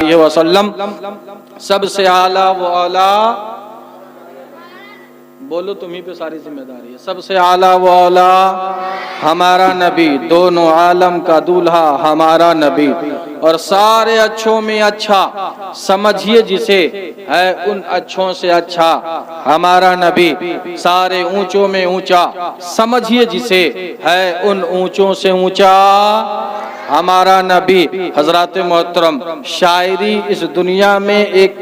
علیہ وسلم سب سے اعلیٰ و اولیٰ، بولو تمہیں پہ ساری ذمہ داری ہے، سب سے اعلیٰ و اولیٰ ہمارا نبی، دونوں عالم کا دولہا ہمارا نبی، اور سارے اچھوں میں اچھا، سمجھیے جسے ہے ان اچھوں سے اچھا ہمارا نبی، سارے اونچوں میں اونچا، سمجھیے جسے ہے ان اونچوں سے اونچا ہمارا نبی۔ حضرات محترم، شاعری اس دنیا میں ایک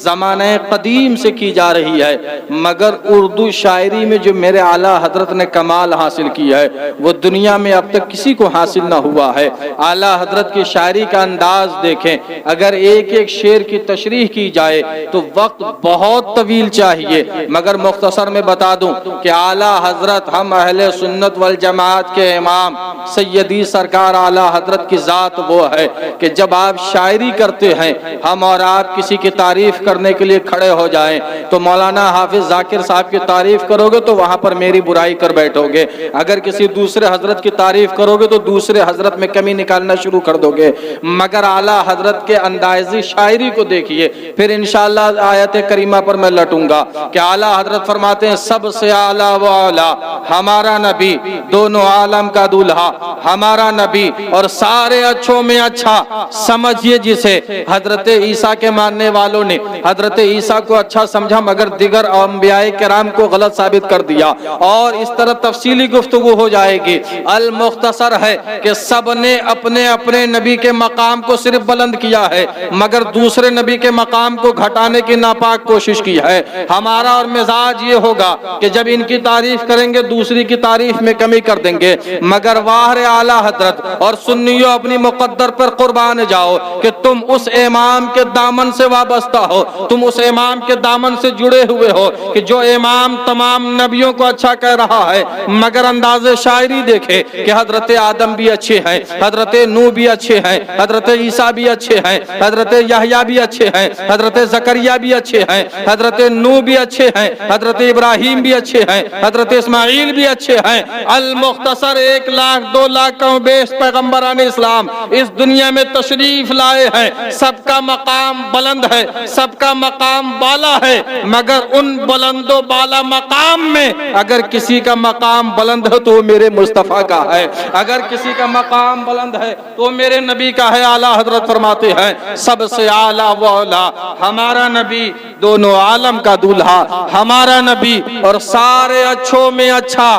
زمانہ قدیم سے کی جا رہی ہے، مگر اردو شاعری میں جو میرے اعلیٰ حضرت نے کمال حاصل کیا ہے وہ دنیا میں اب تک کسی کو حاصل نہ ہوا ہے۔ اعلیٰ حضرت کی شاعری کا انداز دیکھیں، اگر ایک ایک شعر کی تشریح کی جائے تو وقت بہت طویل چاہیے، مگر مختصر میں بتا دوں کہ اعلیٰ حضرت ہم اہل سنت والجماعت کے امام سیدی سرکار اعلیٰ حضرت کی ذات وہ ہے کہ جب آپ شاعری کرتے ہیں، ہم اور آپ کسی کی تعریف کرنے کے لیے کھڑے ہو جائیں تو مولانا حافظ ذاکر صاحب کی تعریف کرو گے تو وہاں پر میری برائی کر بیٹھو گے، اگر کسی دوسرے حضرت کی تعریف کرو گے تو دوسرے حضرت میں کمی نکالنا شروع کر دو گے، مگر اعلیٰ حضرت کے اندازی شاعری کو دیکھیے، پھر انشاءاللہ آیت کریمہ پر میں لٹوں گا کہ اعلیٰ حضرت فرماتے ہیں سب سے اعلیٰ و اولیٰ ہمارا نبی، دونوں عالم کا دولہا ہمارا نبی، اور سارے اچھوں میں اچھا، سمجھیے جسے حضرت عیسیٰ کے ماننے والوں نے حضرت عیسیٰ کو اچھا سمجھا مگر دیگر انبیاء کرام کو غلط ثابت کر دیا، اور اس طرح تفصیلی گفتگو ہو جائے گی۔ المختصر ہے کہ سب نے اپنے اپنے نبی کے مقام کو صرف بلند کیا ہے مگر دوسرے نبی کے مقام کو گھٹانے کی ناپاک کوشش کی ہے۔ ہمارا اور مزاج یہ ہوگا کہ جب ان کی تعریف کریں گے دوسری کی تعریف میں کمی کر دیں گے، مگر واہ رے اعلیٰ حضرت اور سنیوں اپنی مقدر پر قربان جاؤ کہ تم اس امام کے دامن سے وابستہ ہو، تم اس امام کے دامن سے جڑے ہوئے ہو کہ جو امام تمام نبیوں کو اچھا کہہ رہا ہے، مگر انداز شاعری دیکھے کہ حضرت آدم بھی اچھے ہیں، حضرت نوح بھی اچھے ہیں، حضرت عیسیٰ بھی اچھے ہیں، حضرت یحییٰ بھی اچھے ہیں، حضرت زکریا بھی اچھے ہیں، حضرت نوح بھی اچھے ہیں، حضرت ابراہیم بھی اچھے ہیں، حضرت اسماعیل بھی اچھے ہیں۔ المختصر 1 لاکھ 2 لاکھ کم بیش پیغمبران اسلام اس دنیا میں تشریف لائے ہیں، سب کا مقام بلند ہے، سب کا مقام بالا ہے، مگر ان بلند و بالا مقام میں اگر کسی کا مقام بلند ہے تو میرے مصطفیٰ کا ہے، اگر کسی کا مقام بلند ہے تو میرے نبی کا ہے۔ اعلیٰ حضرت فرماتے ہیں سب سے اعلیٰ و اولیٰ ہمارا نبی، دونوں عالم کا دولہا ہمارا نبی، اور سارے اچھوں میں اچھا،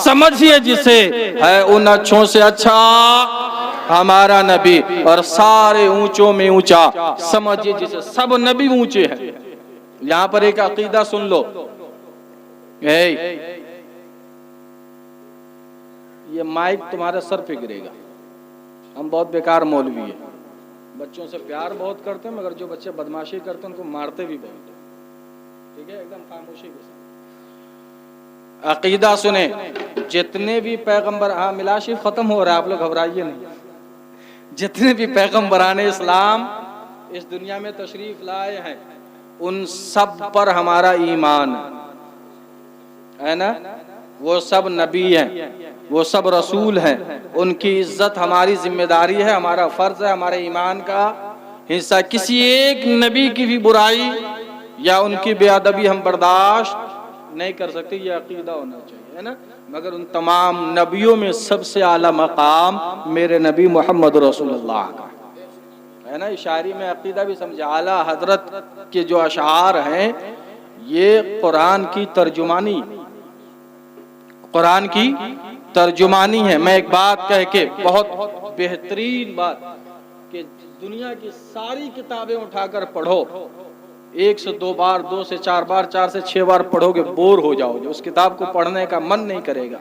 سمجھیے جسے ہے ان اچھوں سے اچھا ہمارا نبی، اور سارے اونچوں میں اونچا، سمجھیے جسے سب نبی اونچے ہیں۔ یہاں پر ایک عقیدہ سن لو، یہ مائک تمہارے سر پہ گرے گا، ہم بہت بیکار مولوی ہیں، بچوں سے پیار بہت کرتے ہیں مگر جو بچے بدماشی کرتے ہیں ان کو مارتے بھی بہت ہیں، ٹھیک ہے، ایک دم خاموشی کے ساتھ عقیدہ سنیں۔ جتنے بھی پیغمبر، ہاں ملاشف ختم ہو رہا ہے، آپ لوگ گھبرائیے نہیں، جتنے بھی پیغمبران اسلام اس دنیا میں تشریف لائے ہیں ان سب پر ہمارا ایمان ہے نا، وہ سب نبی ہیں، وہ سب رسول ہیں، ان کی عزت ہماری ذمہ داری ہے، ہمارا فرض ہے، ہمارے ایمان کا حصہ۔ کسی ایک نبی کی بھی برائی یا ان کی بے ادبی ہم برداشت نہیں کر سکتے، یہ عقیدہ ہونا چاہیے، ہے نا، مگر ان تمام نبیوں میں سب سے اعلیٰ مقام میرے نبی محمد رسول اللہ کا ہے نا۔ شاعری میں عقیدہ بھی سمجھے، اعلیٰ حضرت کے جو اشعار ہیں یہ قرآن کی ترجمانی، قرآن کی ترجمانی ہے۔ میں ایک بات کہہ کے، بہت بہترین بات، کہ دنیا کی ساری کتابیں اٹھا کر پڑھو، 1 سے 2 بار، 2 سے 4 بار، 4 سے 6 بار پڑھو گے بور ہو جاؤ گے، اس کتاب کو پڑھنے کا من نہیں کرے گا،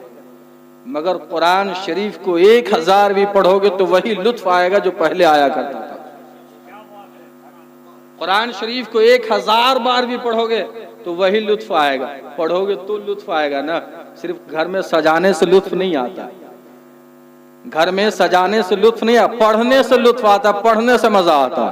مگر قرآن شریف کو 1000 بھی پڑھو گے تو وہی لطف آئے گا جو پہلے آیا کرتا تھا۔ قرآن شریف کو 1000 بار بھی پڑھو گے تو وہی لطف آئے گا، پڑھو گے تو لطف آئے گا نا، صرف گھر میں سجانے سے لطف نہیں آتا، گھر میں سجانے سے لطف نہیں آتا، پڑھنے سے لطف آتا، پڑھنے سے مزہ آتا،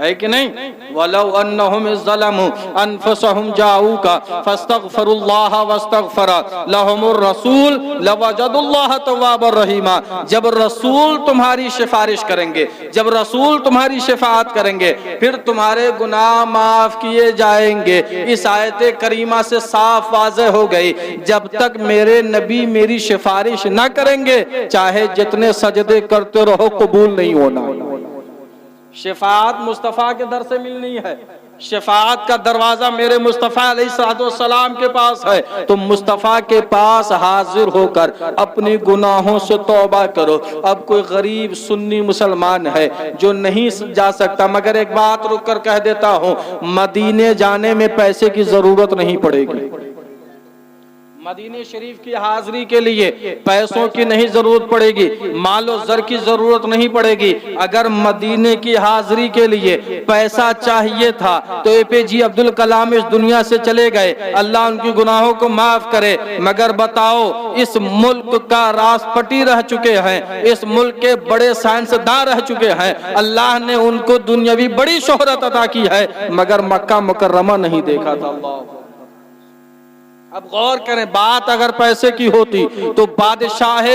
ہے کہ نہیں؟ وَلَوْ أَنَّهُمْ ظَلَمُوا أَنفُسَهُمْ جَاءُوكَ فَاسْتَغْفَرُوا اللَّهَ وَاسْتَغْفَرَ لَهُمُ الرَّسُولُ لَوَجَدُوا اللَّهَ تَوَّابًا رَحِيمًا۔ جب رسول تمہاری سفارش کریں گے، جب رسول تمہاری شفاعت کریں گے، پھر تمہارے گناہ معاف کیے جائیں گے۔ اس آیت کریمہ سے صاف واضح ہو گئی، جب تک میرے نبی میری سفارش نہ کریں گے، چاہے جتنے سجدے کرتے رہو قبول نہیں ہونا۔ شفاعت مصطفیٰ کے در سے ملنی ہے، شفاعت کا دروازہ میرے مصطفیٰ علیہ السلام کے پاس ہے۔ تو مصطفیٰ کے پاس حاضر ہو کر اپنی گناہوں سے توبہ کرو۔ اب کوئی غریب سنی مسلمان ہے جو نہیں جا سکتا، مگر ایک بات رک کر کہہ دیتا ہوں، مدینے جانے میں پیسے کی ضرورت نہیں پڑے گی۔ مدینہ شریف کی حاضری کے لیے پیسوں کی نہیں ضرورت پڑے گی، مال و زر کی ضرورت نہیں پڑے گی۔ اگر مدینے کی حاضری کے لیے پیسہ چاہیے تھا تو اے پی جی عبدالکلام اس دنیا سے چلے گئے، اللہ ان کی گناہوں کو معاف کرے۔ مگر بتاؤ، اس ملک کا راس پٹی رہ چکے ہیں، اس ملک کے بڑے سائنسداں رہ چکے ہیں، اللہ نے ان کو دنیاوی بڑی شہرت عطا کی ہے، مگر مکہ مکرمہ نہیں دیکھا تھا۔ اللہ اب غور کریں، بات اگر پیسے کی ہوتی تو بادشاہ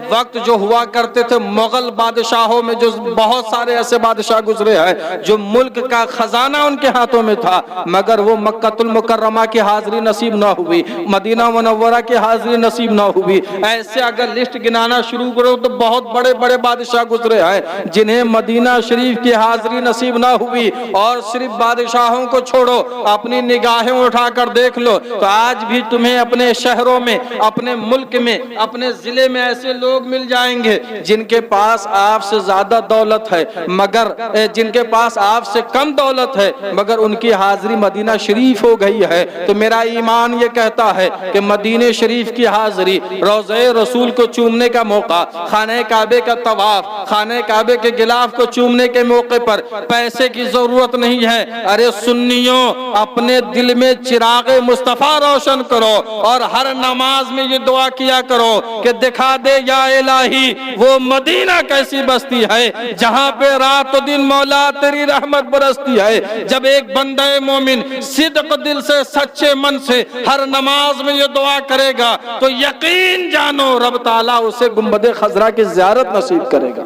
وقت جو ہوا کرتے تھے، مغل بادشاہوں میں جو بہت سارے ایسے بادشاہ گزرے ہیں جو ملک کا خزانہ ان کے ہاتھوں میں تھا، مگر وہ مکہ المکرمہ کی حاضری نصیب نہ ہوئی، مدینہ منورہ کی حاضری نصیب نہ ہوئی۔ ایسے اگر لسٹ گنانا شروع کرو تو بہت بڑے بڑے بادشاہ گزرے ہیں جنہیں مدینہ شریف کی حاضری نصیب نہ ہوئی۔ اور صرف بادشاہوں کو چھوڑو، اپنی نگاہیں اٹھا کر دیکھ لو تو آج بھی تمہیں اپنے شہروں میں، اپنے ملک میں، اپنے ضلع میں ایسے لوگ مل جائیں گے جن کے پاس آپ سے زیادہ دولت ہے، مگر جن کے پاس آپ سے کم دولت ہے، مگر ان کی حاضری مدینہ شریف ہو گئی ہے۔ تو میرا ایمان یہ کہتا ہے کہ مدینہ شریف کی حاضری، روضہ رسول کو چومنے کا موقع، خانہ کعبے کا طواف، خانہ کعبے کے غلاف کو چومنے کے موقع پر پیسے کی ضرورت نہیں ہے۔ ارے سنیوں، اپنے دل میں چراغ مصطفیٰ روشن کرو اور ہر نماز میں یہ دعا کیا کرو کہ دکھا دے یا الہی وہ مدینہ کیسی بستی ہے جہاں پہ رات و دن مولا تیری رحمت برستی ہے۔ جب ایک بندہ مومن صدق دل سے، سچے من سے ہر نماز میں یہ دعا کرے گا تو یقین جانو رب تعالیٰ اسے گنبد خضرا کی زیارت نصیب کرے گا۔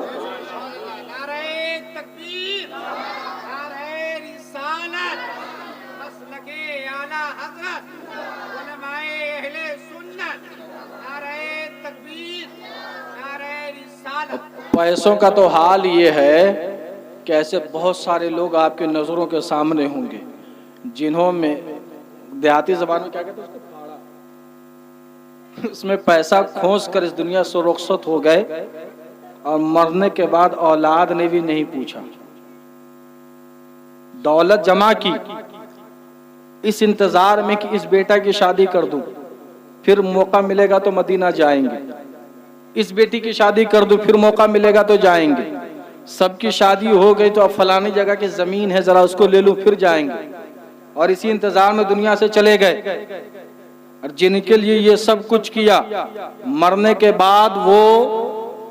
پیسوں کا تو حال یہ ہے کہ ایسے بہت سارے لوگ آپ کے نظروں کے سامنے ہوں گے جنہوں میں دیہاتی زبان میں کیا کہتے ہیں اس کو پھاڑا، اس میں پیسہ کھوس کر اس دنیا سے رخصت ہو گئے اور مرنے کے بعد اولاد نے بھی نہیں پوچھا، دولت جمع کی اس انتظار میں کہ اس بیٹا کی شادی کر دوں، پھر موقع ملے گا تو مدینہ جائیں گے، اس بیٹی کی شادی کر دوں پھر موقع ملے گا تو جائیں گے، سب کی شادی ہو گئی تو اب فلانی جگہ کی زمین ہے ذرا اس کو لے لوں پھر جائیں گے، اور اسی انتظار میں دنیا سے چلے گئے۔ اور جن کے لیے یہ سب کچھ کیا، مرنے کے بعد وہ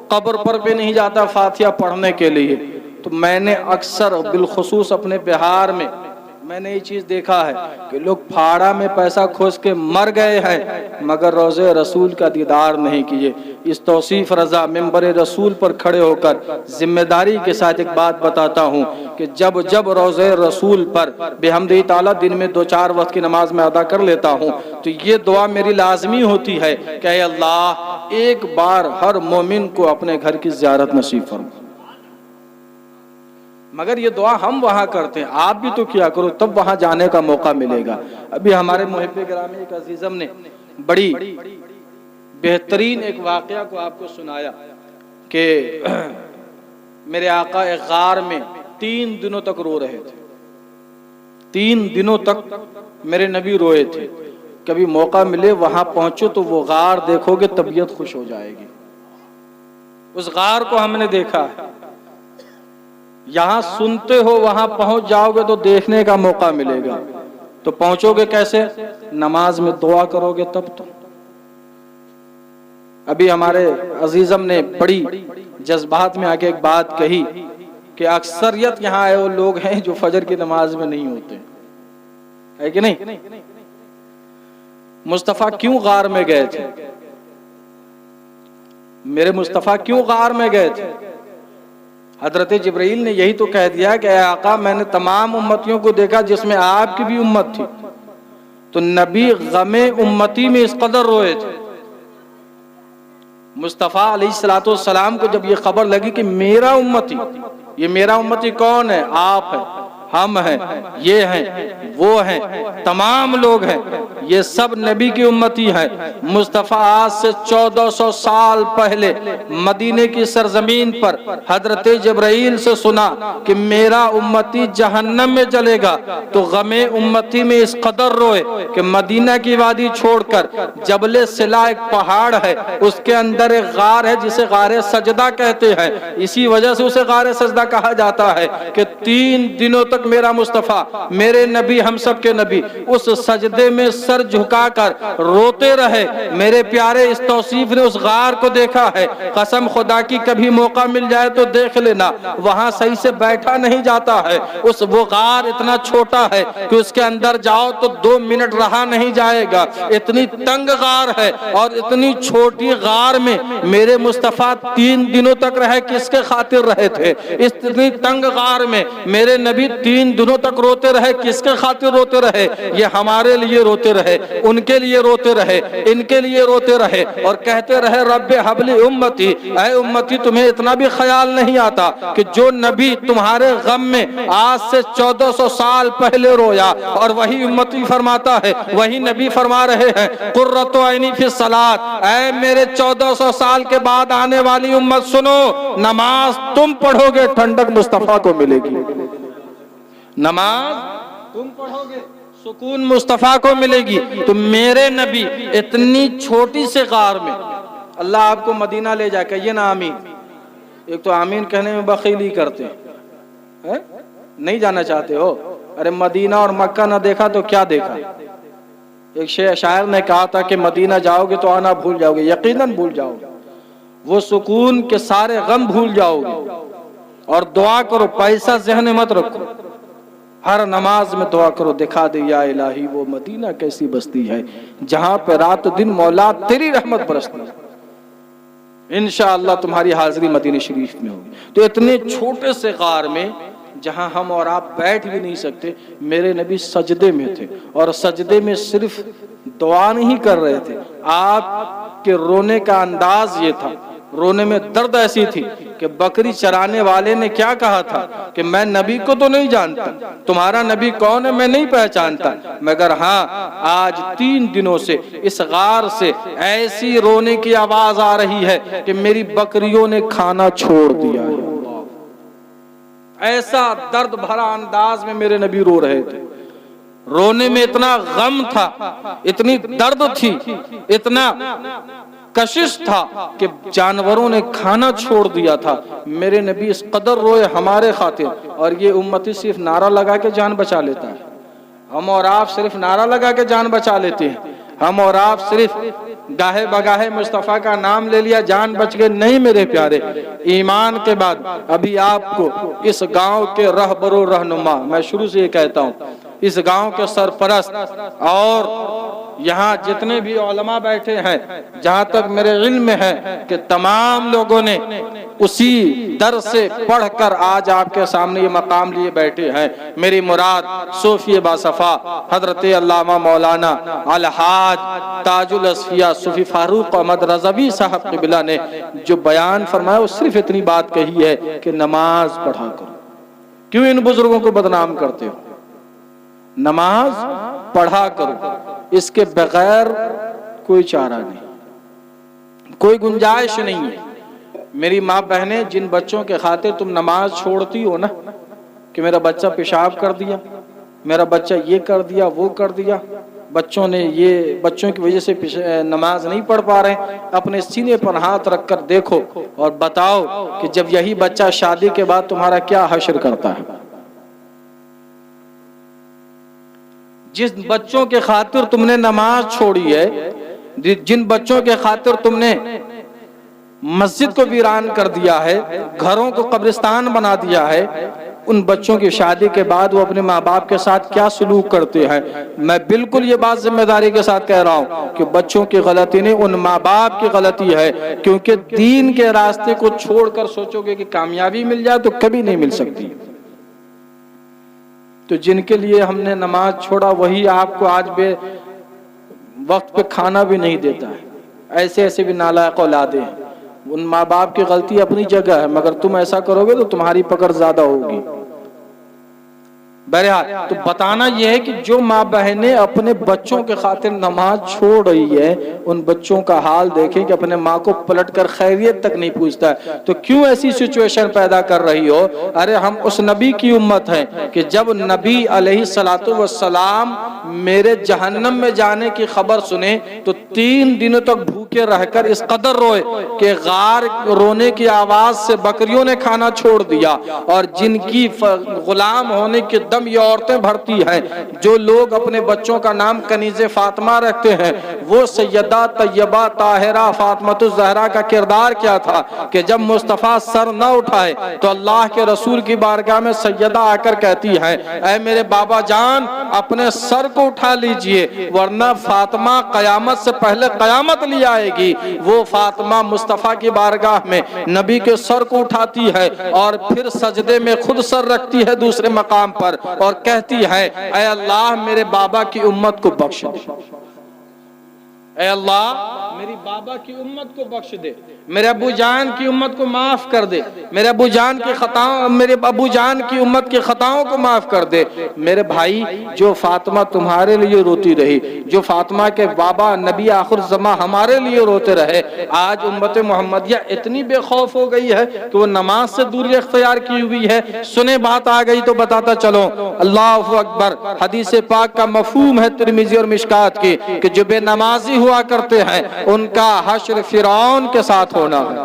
قبر پر بھی نہیں جاتا فاتحہ پڑھنے کے لیے۔ تو میں نے اکثر بالخصوص اپنے بہار میں میں نے یہ چیز دیکھا ہے کہ لوگ پھاڑا میں پیسہ کھوس کے مر گئے ہیں مگر روضہ رسول کا دیدار نہیں کیے۔ اس توصیف رضا ممبر رسول پر کھڑے ہو کر ذمہ داری کے ساتھ ایک بات بتاتا ہوں کہ جب روضہ رسول پر بحمدہ تعالیٰ دن میں 2-4 وقت کی نماز میں ادا کر لیتا ہوں تو یہ دعا میری لازمی ہوتی ہے کہ اے اللہ ایک بار ہر مومن کو اپنے گھر کی زیارت نصیب فرما۔ مگر یہ دعا ہم وہاں کرتے ہیں، آپ بھی تو کیا کرو تب وہاں جانے کا موقع ملے گا۔ ابھی ہمارے محب گرامی ایک عزیزم نے بڑی بہترین ایک واقعہ کو آپ کو سنایا کہ میرے آقا ایک غار میں 3 دنوں تک رو رہے تھے، 3 دنوں تک میرے نبی روئے تھے۔ کبھی موقع ملے وہاں پہنچو تو وہ غار دیکھو گے طبیعت خوش ہو جائے گی۔ اس غار کو ہم نے دیکھا ہے، یہاں سنتے ہو وہاں پہنچ جاؤ گے تو دیکھنے کا موقع ملے گا۔ تو پہنچو گے کیسے؟ نماز میں دعا کرو گے تب تو۔ ابھی ہمارے عزیزم نے بڑی جذبات میں آگے ایک بات کہی کہ اکثریت یہاں آئے وہ لوگ ہیں جو فجر کی نماز میں نہیں ہوتے، ہے کہ نہیں؟ مصطفیٰ کیوں غار میں گئے تھے؟ میرے مصطفیٰ کیوں غار میں گئے تھے؟ حضرت جبرائیل نے یہی تو کہہ دیا کہ اے آقا میں نے تمام امتیوں کو دیکھا جس میں آپ کی بھی امت تھی، تو نبی غم امتی میں اس قدر روئے تھے۔ مصطفیٰ علیہ السلام کو جب یہ خبر لگی کہ میرا امتی، یہ میرا امتی کون ہے؟ آپ ہیں، ہم ہیں، یہ ہیں، وہ ہیں، تمام لوگ ہیں، یہ سب نبی کی امتی ہیں۔ مصطفیٰ آج سے 1400 سال پہلے مدینے کی سرزمین پر حضرت جبرائیل سے سنا کہ میرا امتی جہنم میں جلے گا، تو غم امتی میں اس قدر روئے کہ مدینہ کی وادی چھوڑ کر جبل سلا ایک پہاڑ ہے، اس کے اندر ایک غار ہے جسے غار سجدہ کہتے ہیں، اسی وجہ سے اسے غار سجدہ کہا جاتا ہے کہ 3 دنوں تک میرا مصطفیٰ، میرے نبی، ہم سب کے نبی، اس سجدے میں سر جھکا کر روتے رہے۔ میرے پیارے اس توصیف نے اس غار کو دیکھا ہے، قسم خدا کی کبھی موقع مل جائے تو دیکھ لینا، وہاں صحیح سے بیٹھا نہیں جاتا ہے۔ وہ غار اتنا چھوٹا ہے کہ اس کے اندر جاؤ تو 2 منٹ رہا نہیں جائے گا، اتنی تنگ غار ہے، اور اتنی چھوٹی غار میں میرے مصطفیٰ 3 دنوں تک رہے۔ کس کے خاطر رہے تھے؟ اتنی تنگ غار میں میرے نبی 3 دنوں تک روتے رہے۔ کس کے خاطر روتے رہے؟ یہ ہمارے لیے روتے رہے، ان کے لیے روتے رہے، ان کے لیے روتے رہے، اور کہتے رہے رب حبلی امتی، اے امتی تمہیں اتنا بھی خیال نہیں آتا کہ جو نبی تمہارے غم میں آج سے 1400 سال پہلے رویا، اور وہی امتی فرماتا ہے، وہی نبی فرما رہے ہیں قرۃ عینی فی الصلاۃ، اے میرے 1400 سال کے بعد آنے والی امت سنو، نماز تم پڑھو گے ٹھنڈک مصطفیٰ کو ملے گی، نماز تم پڑھو گے سکون مصطفیٰ کو ملے گی۔ تو میرے نبی اتنی چھوٹی سے غار میں، اللہ آپ کو مدینہ لے جائے، کہیے نا آمین۔ ایک تو آمین کہنے میں بخیلی کرتے ہیں، نہیں جانا چاہتے ہو؟ ارے مدینہ اور مکہ نہ دیکھا تو کیا دیکھا؟ ایک شاعر نے کہا تھا کہ مدینہ جاؤ گے تو آنا بھول جاؤ گے، یقیناً بھول جاؤ گے، وہ سکون کے سارے غم بھول جاؤ گے۔ اور دعا کرو، پیسہ ذہن میں مت رکھو، ہر نماز میں دعا کرو، دکھا دے یا الہی وہ مدینہ کیسی بستی ہے جہاں پہ رات دن مولا تیری رحمت برستی ہے۔ انشاءاللہ تمہاری حاضری مدینہ شریف میں ہوگی۔ تو اتنے چھوٹے سے غار میں جہاں ہم اور آپ بیٹھ بھی نہیں سکتے، میرے نبی سجدے میں تھے، اور سجدے میں صرف دعا نہیں کر رہے تھے، آپ کے رونے کا انداز یہ تھا، رونے میں درد ایسی تھی کہ بکری چرانے والے نے کیا کہا تھا کہ میں نبی کو تو نہیں جانتا، تمہارا نبی کون ہے میں نہیں پہچانتا، مگر ہاں آج 3 دنوں سے اس غار سے ایسی رونے کی آواز آ رہی ہے کہ میری بکریوں نے کھانا چھوڑ دیا ہے۔ ایسا درد بھرا انداز میں میرے نبی رو رہے تھے، رونے میں اتنا غم تھا، اتنی درد تھی، اتنا کشش تھا کہ جانوروں نے کھانا چھوڑ دیا تھا۔ میرے نبی اس قدر روئے ہمارے خاطر، اور یہ امتی صرف نعرہ لگا کے جان بچا لیتا ہے۔ ہم اور آپ صرف نعرہ لگا کے جان بچا لیتے ہیں، ہم اور آپ صرف گاہے بگاہے مصطفیٰ کا نام لے لیا جان بچ گئے، نہیں میرے پیارے۔ ایمان کے بعد ابھی آپ کو اس گاؤں کے رہبر و رہنما، میں شروع سے یہ کہتا ہوں، اس گاؤں کے سرپرست اور یہاں جتنے بھی علماء بیٹھے ہیں، جہاں تک میرے علم میں ہے کہ تمام لوگوں نے اسی در سے پڑھ کر آج آپ کے سامنے یہ مقام لیے بیٹھے ہیں۔ میری مراد صوفی باصفا حضرت علامہ مولانا الحاج تاج الاصفیاء صوفی فاروق احمد رضوی صاحب قبلہ نے جو بیان فرمایا، وہ صرف اتنی بات کہی ہے کہ نماز پڑھا کرو۔ کیوں ان بزرگوں کو بدنام کرتے ہو؟ نماز پڑھا کرو، اس کے بغیر کوئی چارہ نہیں، کوئی گنجائش نہیں ہے۔ میری ماں بہنیں، جن بچوں کے خاطر تم نماز چھوڑتی ہو نا، کہ میرا بچہ پیشاب کر دیا، میرا بچہ یہ کر دیا، وہ کر دیا، بچوں کی وجہ سے نماز نہیں پڑھ پا رہے ہیں، اپنے سینے پر ہاتھ رکھ کر دیکھو اور بتاؤ کہ جب یہی بچہ شادی کے بعد تمہارا کیا حشر کرتا ہے۔ جس بچوں کے خاطر تم نے نماز چھوڑی ہے، جن بچوں کے خاطر تم نے مسجد کو ویران کر دیا ہے، گھروں کو قبرستان بنا دیا ہے، ان بچوں کی شادی کے بعد وہ اپنے ماں باپ کے ساتھ کیا سلوک کرتے ہیں؟ میں بالکل یہ بات ذمہ داری کے ساتھ کہہ رہا ہوں کہ بچوں کی غلطی نہیں، ان ماں باپ کی غلطی ہے، کیونکہ دین کے راستے کو چھوڑ کر سوچو گے کہ کامیابی مل جائے تو کبھی نہیں مل سکتی۔ تو جن کے لیے ہم نے نماز چھوڑا وہی آپ کو آج بے وقت پہ کھانا بھی نہیں دیتا ہے، ایسے ایسے بھی نالائق اولادیں ہیں۔ ان ماں باپ کی غلطی اپنی جگہ ہے، مگر تم ایسا کرو گے تو تمہاری پکڑ زیادہ ہوگی۔ بہرحال تو بتانا یہ ہے کہ جو ماں بہنیں اپنے بچوں کے خاطر نماز چھوڑ رہی ہے، ان بچوں کا حال دیکھیں کہ اپنے ماں کو پلٹ کر خیریت تک نہیں پوچھتا ہے، تو کیوں ایسی سچویشن پیدا کر رہی ہو؟ ارے ہم اس نبی کی امت ہیں کہ جب نبی علیہ السلام میرے جہنم میں جانے کی خبر سنے تو 3 دنوں تک بھوکے رہ کر اس قدر روئے کہ غار رونے کی آواز سے بکریوں نے کھانا چھوڑ دیا، اور جن کی غلام ہونے کے دم یہ عورتیں بھرتی ہیں، جو لوگ اپنے بچوں کا نام کنیز فاطمہ رکھتے ہیں، وہ سیدہ طیبہ طاہرہ فاطمہ الزہرا کا کردار کیا تھا کہ جب مصطفیٰ سر نہ اٹھائے تو اللہ کے رسول کی بارگاہ میں سیدہ آ کر کہتی ہیں، اے میرے بابا جان اپنے سر کو اٹھا لیجئے ورنہ فاطمہ قیامت سے پہلے قیامت لی آئے گی۔ وہ فاطمہ مصطفیٰ کی بارگاہ میں نبی کے سر کو اٹھاتی ہے اور پھر سجدے میں خود سر رکھتی ہے دوسرے مقام پر اور کہتی ہے، اے اللہ میرے بابا کی امت کو بخش دے، اے اللہ میری بابا کی امت کو بخش دے، میرے ابو جان کی امت کو معاف کر دے، میرے ابو جان کی خطاؤں، میرے ابو جان کی امت کی خطاؤں کو معاف کر دے۔ میرے بھائی جو فاطمہ تمہارے لیے روتی رہی، جو فاطمہ کے بابا نبی آخر زمان ہمارے لیے روتے رہے، آج امت محمدیہ اتنی بے خوف ہو گئی ہے کہ وہ نماز سے دوری اختیار کی ہوئی ہے۔ سنے بات آ گئی تو بتاتا چلو، اللہ اکبر۔ حدیث پاک کا مفہوم ہے ترمذی اور مشکات کی کہ جو بے نمازی ہوا کرتے ہیں ان کا حشر فرعون کے ساتھ ہونا ہے،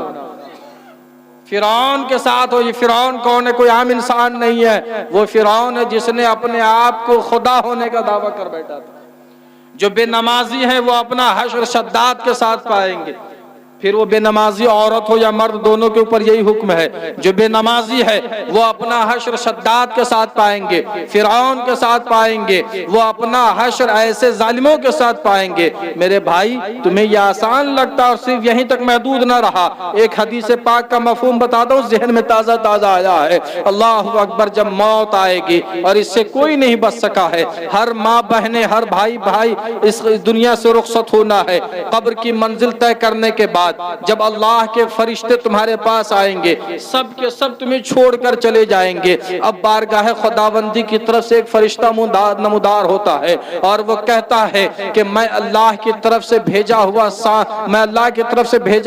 فرعون کے ساتھ ہو۔ یہ فرعون کون ہے؟ کوئی عام انسان نہیں ہے، وہ فرعون ہے جس نے اپنے آپ کو خدا ہونے کا دعویٰ کر بیٹھا تھا۔ جو بے نمازی ہیں وہ اپنا حشر شداد کے ساتھ پائیں گے، پھر وہ بے نمازی عورت ہو یا مرد دونوں کے اوپر یہی حکم ہے، جو بے نمازی ہے وہ اپنا حشر شداد کے ساتھ پائیں گے، فرعون کے ساتھ پائیں گے، وہ اپنا حشر ایسے ظالموں کے ساتھ پائیں گے۔ میرے بھائی تمہیں یہ آسان لگتا اور صرف یہیں تک محدود نہ رہا، ایک حدیث پاک کا مفہوم بتا دو، ذہن میں تازہ تازہ آیا ہے۔ اللہ اکبر، جب موت آئے گی اور اس سے کوئی نہیں بچ سکا ہے، ہر ماں بہنیں، ہر بھائی اس دنیا سے رخصت ہونا ہے، قبر کی منزل طے کرنے کے بعد جب اللہ کے فرشتے تمہارے پاس آئیں گے، سب کے سب تمہیں چھوڑ کر چلے جائیں گے۔ اب بارگاہ خداوندی کی طرف سے ایک فرشتہ نمودار ہوتا ہے اور وہ کہتا ہے کہ میں اللہ کی طرف سے بھیجا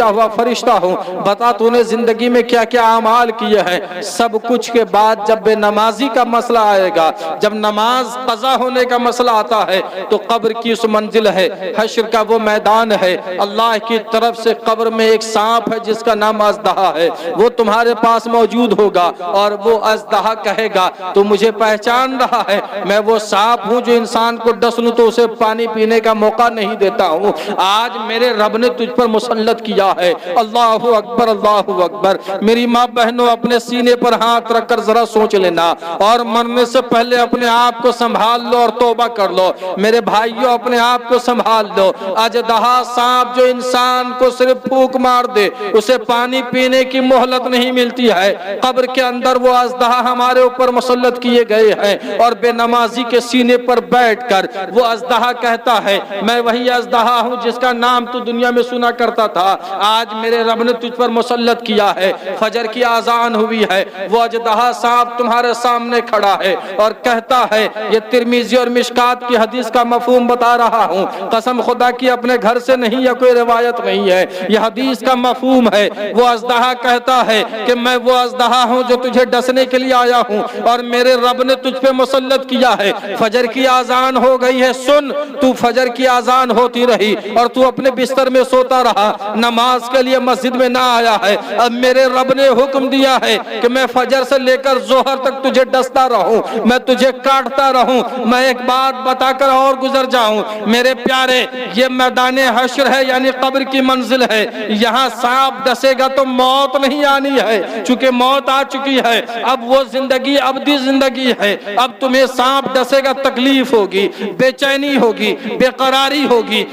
ہوا فرشتہ ہوں، بتا تو نے زندگی میں کیا کیا اعمال کیے ہیں۔ سب کچھ کے بعد جب بے نمازی کا مسئلہ آئے گا، جب نماز قضا ہونے کا مسئلہ آتا ہے، تو قبر کی اس منزل ہے، حشر کا وہ میدان ہے، اللہ کی طرف سے قبر میں ایک سانپ ہے جس کا نام اژدہا ہے، وہ تمہارے پاس موجود ہوگا اور وہ اژدہا کہے گا تو مجھے پہچان رہا ہے، میں وہ سانپ ہوں جو انسان کو ڈس لوں تو اسے پانی پینے کا موقع نہیں دیتا ہوں، آج میرے رب نے تجھ پر مسلط کیا ہے۔ اللہ اکبر، اللہ اکبر۔ میری ماں بہنوں اپنے سینے پر ہاتھ رکھ کر ذرا سوچ لینا اور مرنے سے پہلے اپنے آپ کو سنبھال لو اور توبہ کر لو۔ میرے بھائیوں اپنے آپ کو سنبھال لو۔ اژدہا سانپ جو انسان کو صرف پھونک مار دے اسے پانی پینے کی مہلت نہیں ملتی ہے، قبر کے اندر وہ اژدہا ہمارے اوپر مسلط کیے گئے ہیں اور بے نمازی کے سینے پر بیٹھ کر وہ اژدہا کہتا ہے میں وہی اژدہا ہوں جس کا نام تو دنیا میں سنا کرتا تھا، آج میرے رب نے تجھ پر مسلط کیا ہے۔ فجر کی اذان ہوئی ہے، وہ اژدہا سانپ تمہارے سامنے کھڑا ہے اور کہتا ہے، یہ ترمذی اور مشکات کی حدیث کا مفہوم بتا رہا ہوں، قسم خدا کی اپنے گھر سے نہیں یا کوئی روایت نہیں ہے، یہ حدیث کا مفہوم ہے۔ وہ اژدہا کہتا ہے کہ میں وہ اژدہا ہوں جو تجھے ڈسنے کے لیے آیا ہوں اور میرے رب نے تجھ پہ مسلط کیا ہے۔ فجر کی اذان ہو گئی ہے، سن، تو فجر کی اذان ہوتی رہی اور تو اپنے بستر میں سوتا رہا، نماز کے لیے مسجد میں نہ آیا ہے، اب میرے رب نے حکم دیا ہے کہ میں فجر سے لے کر ظہر تک تجھے ڈستا رہوں، میں تجھے کاٹتا رہوں۔ میں ایک بات بتا کر اور گزر جاؤں، میرے پیارے، یہ میدان حشر ہے یعنی قبر کی منزل ہے، ہے یہاں سانپ ڈسے گا تو موت نہیں آنی ہے، چونکہ موت آ چکی ہے، اب وہ زندگی ابدی زندگی ہے، اب تمہیں سانپ ڈسے گا تکلیف ہوگی، بے چینی ہوگی، بے قراری ہوگی،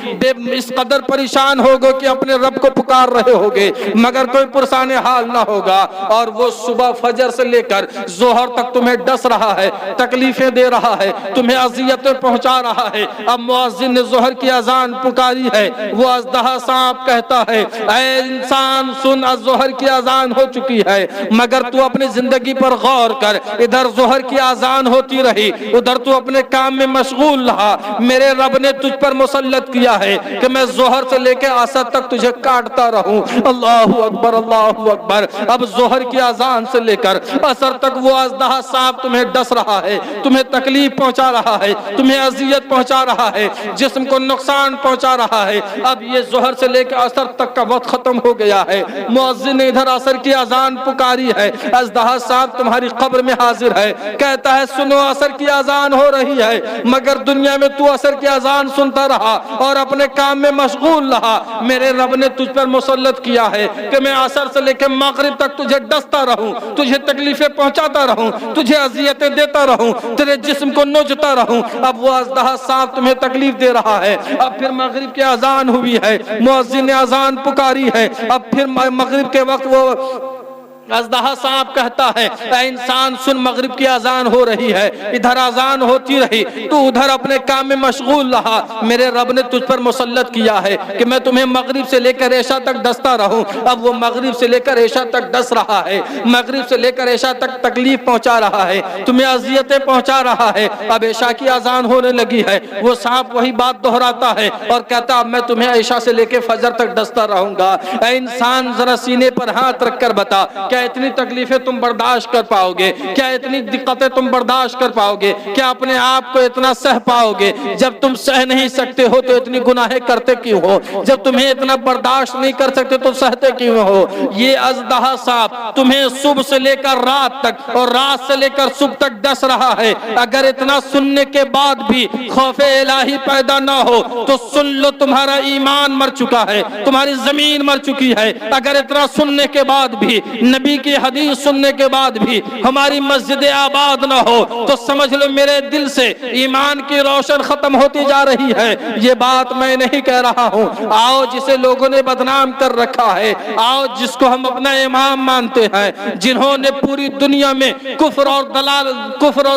اس قدر پریشان ہوگو کہ اپنے رب کو پکار رہے ہوگے مگر کوئی پرسان حال نہ ہوگا، اور وہ صبح فجر سے لے کر ظہر تک تمہیں ڈس رہا ہے، تکلیفیں دے رہا ہے، تمہیں اذیتیں پہنچا رہا ہے۔ اب مؤذن نے ظہر کی اذان پکاری ہے، وہ اژدہا سانپ کہتا ہے اے انسان سن، ظہر کی اذان ہو چکی ہے مگر تو اپنی زندگی پر غور کر، ادھر ظہر کی اذان ہوتی رہی، ادھر تو اپنے کام میں مشغول رہا، میرے رب نے تجھ پر مسلط کیا ہے کہ میں ظہر سے لے کے عصر تک تجھے کاٹتا رہوں۔ اللہ اکبر اللہ اکبر۔ اب ظہر کی اذان سے لے کر عصر تک وہ اژدہا سانپ تمہیں ڈس رہا ہے، تمہیں تکلیف پہنچا رہا ہے، تمہیں اذیت پہنچا رہا ہے، جسم کو نقصان پہنچا رہا ہے۔ اب یہ ظہر سے لے کے عصر تک کا وقت ختم ہو گیا ہے، مؤذن نے ادھر عصر کی اذان پکاری ہے، اژدہا سانپ تمہاری قبر میں حاضر ہے، کہتا ہے سنو عصر کی اذان ہو رہی ہے، مگر دنیا میں تو عصر کی اذان سنتا رہا اور اپنے کام میں مشغول رہا، میرے رب نے تجھ پر مسلط کیا ہے کہ میں عصر سے لے کے مغرب تک تجھے ڈستا رہوں، تجھے تکلیفیں پہنچاتا رہوں، تجھے اذیتیں دیتا رہوں، تیرے جسم کو نوچتا رہوں۔ اب وہ اژدہا سانپ تمہیں تکلیف دے رہا ہے۔ اب پھر مغرب کی اذان ہوئی ہے، مؤذن نے اذان پکاری ہے، اب پھر مغرب کے وقت وہ اژدہا سانپ کہتا ہے اے انسان سن، مغرب کی اذان ہو رہی ہے، ادھر اذان ہوتی رہی، تو ادھر اپنے کام میں مشغول رہا، میرے رب نے تجھ پر مسلط کیا ہے کہ میں تمہیں مغرب سے لے کر عشاء تک ڈستا رہوں۔ اب وہ مغرب سے لے کر عشاء تک ڈس رہا ہے، مغرب سے لے کر عشاء تک تکلیف پہنچا رہا ہے، تمہیں اذیتیں پہنچا رہا ہے۔ اب عشاء کی اذان ہونے لگی ہے، وہ سانپ وہی بات دہراتا ہے اور کہتا اب میں تمہیں عشاء سے لے کے فجر تک ڈستا رہوں گا۔ اے انسان ذرا سینے پر ہاتھ رکھ کر بتا، کیا اتنی تکلیفیں تم برداشت کر پاؤ گے؟ کیا اتنی دقتیں تم برداشت کر پاؤ گے؟ کیا اپنے آپ کو اتنا سہ پاؤ گے؟ جب تم سہ نہیں سکتے ہو تو اتنی گناہیں کرتے کیوں ہو؟ جب تمہیں اتنا برداشت نہیں کر سکتے تو سہتے کیوں ہو؟ یہ اژدہا سانپ تمہیں صبح سے لے کر رات تک اور رات سے لے کر صبح تک ڈس رہا ہے، اگر اتنا سننے کے بعد بھی خوف الہی پیدا نہ ہو تو سن لو تمہارا ایمان مر چکا ہے، تمہاری زمین مر چکی ہے۔ اگر اتنا سننے کے بعد بھی، نبی کی حدیث سننے کے بعد بھی ہماری مسجد آباد نہ ہو تو سمجھ لو میرے دل سے ایمان کی روشن ختم ہوتی جا رہی ہے۔ یہ بات میں نہیں کہہ رہا ہوں، آؤ جسے لوگوں نے بدنام کر رکھا ہے، آؤ جس کو ہم اپنا امام مانتے ہیں، جنہوں نے پوری دنیا میں کفر اور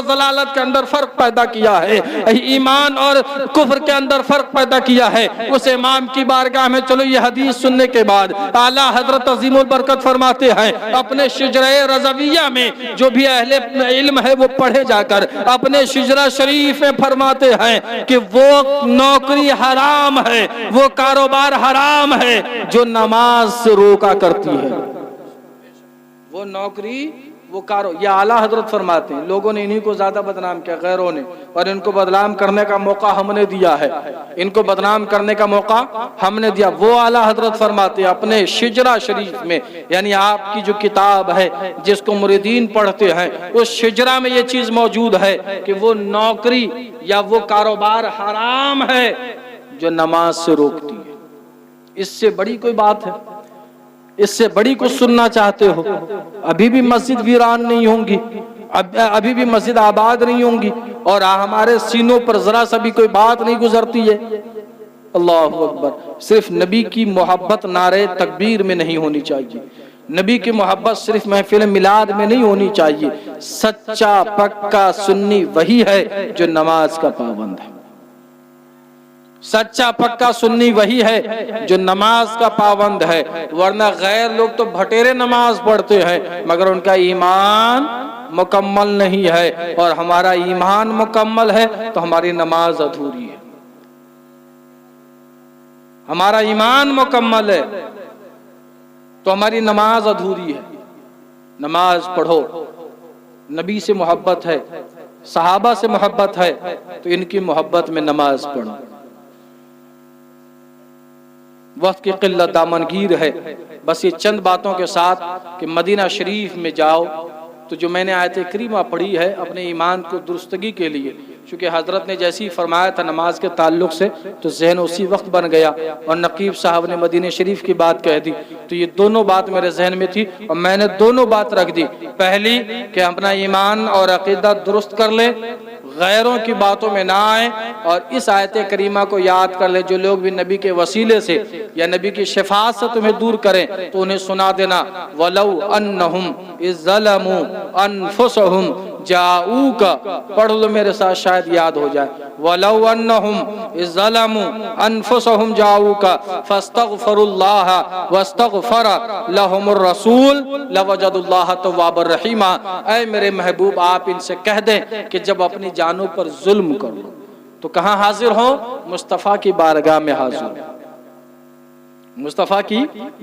ضلالت کے اندر فرق پیدا کیا ہے، ایمان اور کفر کے اندر فرق پیدا کیا ہے، اس امام کی بارگاہ میں چلو یہ حدیث سننے کے بعد اعلیٰ حضرت عظیم البرکت فرماتے ہیں اپنے شجرہ رضویہ میں جو بھی اہل علم ہے وہ پڑھے جا کر اپنے شجرہ شریف میں فرماتے ہیں کہ وہ نوکری حرام ہے، وہ کاروبار حرام ہے جو نماز سے روکا کرتی ہے۔ وہ نوکری وہ یہ اعلیٰ حضرت فرماتے ہیں، لوگوں نے انہی کو زیادہ بدنام کیا، غیروں نے، اور ان کو بدنام کرنے کا موقع ہم نے دیا ہے، ان کو بدنام کرنے کا موقع ہم نے دیا۔ وہ اعلیٰ حضرت فرماتے ہیں اپنے شجرہ شریف میں، یعنی آپ کی جو کتاب ہے جس کو مریدین پڑھتے ہیں اس شجرہ میں یہ چیز موجود ہے کہ وہ نوکری یا وہ کاروبار حرام ہے جو نماز سے روکتی ہے۔ اس سے بڑی کوئی بات ہے؟ اس سے بڑی کچھ سننا چاہتے ہو؟ ابھی بھی مسجد ویران نہیں ہوں گی، ابھی بھی مسجد آباد نہیں ہوں گی، اور ہمارے سینوں پر ذرا سا بھی کوئی بات نہیں گزرتی ہے۔ اللہ اکبر۔ صرف نبی کی محبت نعرہ تکبیر میں نہیں ہونی چاہیے، نبی کی محبت صرف محفل میلاد میں نہیں ہونی چاہیے۔ سچا پکا سنی وہی ہے جو نماز کا پابند ہے، سچا پکا سنی وہی ہے جو نماز کا پابند ہے، ورنہ غیر لوگ تو بھٹیرے نماز پڑھتے ہیں مگر ان کا ایمان مکمل نہیں ہے، اور ہمارا ایمان مکمل ہے تو ہماری نماز ادھوری ہے۔ ہمارا ایمان مکمل ہے تو ہماری نماز ادھوری ہے۔ نماز پڑھو، نبی سے محبت ہے، صحابہ سے محبت ہے تو ان کی محبت میں نماز پڑھو۔ وقت کی قلت دامنگیر ہے، بس یہ چند باتوں کے ساتھ کہ مدینہ شریف میں جاؤ تو جو میں نے آیت کریمہ پڑھی ہے اپنے ایمان کو درستگی کے لیے، چونکہ حضرت نے جیسی فرمایا تھا نماز کے تعلق سے تو ذہن اسی وقت بن گیا، اور نقیب صاحب نے مدینہ شریف کی بات کہہ دی تو یہ دونوں بات میرے ذہن میں تھی اور میں نے دونوں بات رکھ دی۔ پہلی کہ اپنا ایمان اور عقیدہ درست کر لیں، غیروں کی باتوں میں نہ آئیں، اور اس آیت کریمہ کو یاد کر لیں۔ جو لوگ بھی نبی کے وسیلے سے یا نبی کی شفاعت سے تمہیں دور کریں تو انہیں سنا دینا، وَلَوْ أَنَّهُمْ إِذْ ظَلَمُوا أَنفُسَهُمْ جَاءُوكَ، پڑھ لو میرے ساتھ شاید یاد ہو جائے، وَلَوْ أَنَّهُمْ إِذْ ظَلَمُوا أَنفُسَهُمْ جَاءُوكَ فَاسْتَغْفَرُوا اللَّهَ وَاسْتَغْفَرَ لَهُمُ الرَّسُولُ لَوَجَدُوا اللَّهَ تَوَّابًا رَحِيمًا۔ اے میرے محبوب آپ ان سے کہہ دیں کہ جب اپنی جانوں پر ظلم کرو تو کہاں حاضر ہو؟ مصطفیٰ کی بارگاہ میں حاضر ہو، مصطفیٰ کی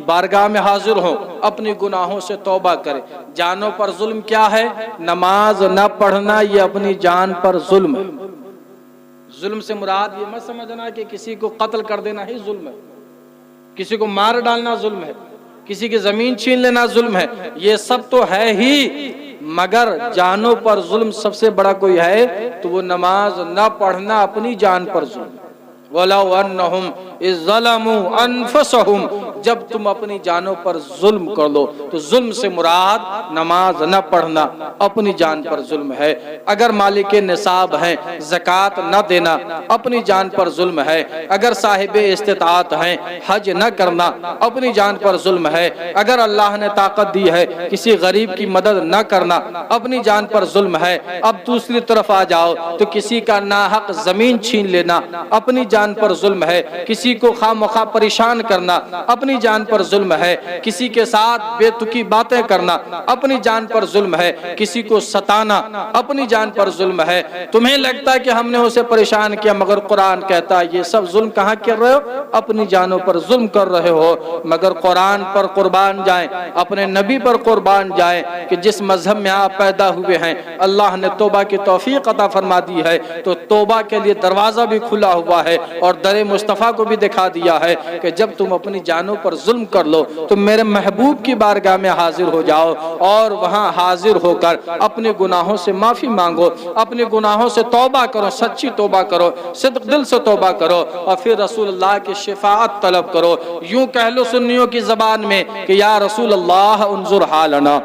بارگاہ میں حاضر ہو، اپنی گناہوں سے توبہ کرے۔ جانوں پر ظلم کیا ہے؟ نماز نہ پڑھنا یہ اپنی جان پر ظلم ہے۔ ظلم سے مراد یہ مت سمجھنا کہ کسی کو قتل کر دینا ہی ظلم ہے، کسی کو مار ڈالنا ظلم ہے، کسی کی زمین چھین لینا ظلم ہے، یہ سب تو ہے ہی، مگر جانوں پر ظلم سب سے بڑا کوئی ہے تو وہ نماز نہ پڑھنا اپنی جان پر ظلم۔ وَلَوْ أَنَّهُمْ إِذْ ظَلَمُوا أَنفُسَهُمْ، جب تم اپنی جانوں پر ظلم کر لو تو ظلم سے مراد نماز نہ پڑھنا اپنی جان پر ظلم ہے۔ اگر مالک نصاب ہیں زکوٰۃ نہ دینا اپنی جان پر ظلم ہے، اگر صاحب استطاعت ہیں حج نہ کرنا اپنی جان پر ظلم ہے، اگر اللہ نے طاقت دی ہے کسی غریب کی مدد نہ کرنا اپنی جان پر ظلم ہے۔ اب دوسری طرف آ جاؤ تو کسی کا ناحق زمین چھین لینا اپنی جان پر ظلم ہے، کسی کو خواہ مخواہ پریشان کرنا اپنی جان پر ظلم ہے، کسی کے ساتھ بے تکی باتیں کرنا اپنی جان پر ظلم ہے، کسی کو ستانا اپنی جان پر ظلم ہے۔ تمہیں لگتا ہے کہ ہم نے اسے پریشان کیا، مگر قرآن کہتا ہے یہ سب ظلم کہاں کر رہے ہو؟ اپنی جانوں پر ظلم کر رہے ہو۔ مگر قرآن پر قربان جائیں، اپنے نبی پر قربان جائیں کہ جس مذہب میں آپ پیدا ہوئے ہیں اللہ نے توبہ کی توفیق عطا فرما دی ہے، تو توبہ کے لیے دروازہ بھی کھلا ہوا ہے اور در مصطفیٰ کو بھی دکھا دیا ہے کہ جب تم اپنی جانوں پر ظلم کر لو تو میرے محبوب کی بارگاہ میں حاضر ہو جاؤ اور وہاں حاضر ہو کر اپنے گناہوں سے معافی مانگو، اپنے گناہوں سے توبہ کرو، سچی توبہ کرو، صدق دل سے توبہ کرو، اور پھر رسول اللہ کی شفاعت طلب کرو۔ یوں کہہ لو سنیوں کی زبان میں کہ یا رسول اللہ انظر حالنا،